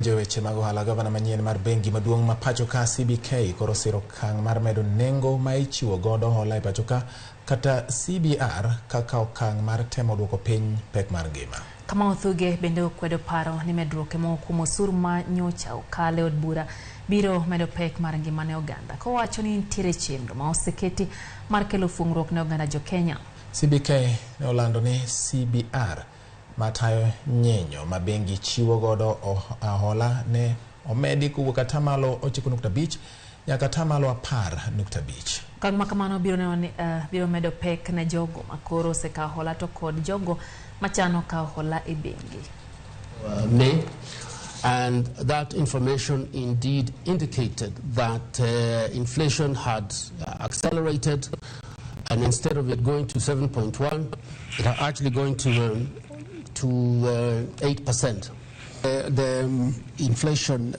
Weche mag ohala gavana manyien mar bengi maduong' ma pachoka CBK koro siro kang mar medo nengo ma ichiwo godo hola e pachoka kata CBR kaka okang' mar temo duoko piny pek mar ngima. Kama Othuge bende okwedo paro ni medruok ema kuom osuru ma nyocha okale od bura biro medo pek mar ngima ne oganda. Kowacho ni nitiere chenro ma oseketi mar kelo fungruok ne oganda jo Kenya. CBK ne olando ni CBR matayo nyenyo ma bengi chiwo godo hola ne omedi kuwuok atamalo 9.5 nyaka atamalo 10.5. Okang' ma kamano biro medo pek ne jogo makoro osekawo hola to kod jogo machano kawo hola e bengi. And that information indeed indicated that inflation had accelerated, and instead of it going to 7.1, it are actually going to 8%. The inflation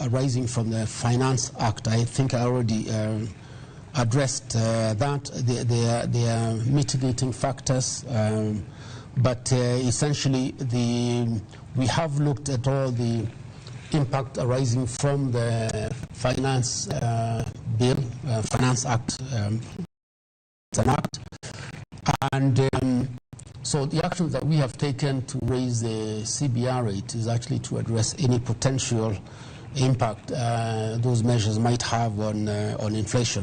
arising from the Finance Act, I think I already addressed that. There are mitigating factors, but essentially we have looked at all the impact arising from the Finance Bill, Finance Act. It's an act, and so the actions that we have taken to raise the CBR rate is actually to address any potential impact those measures might have on inflation.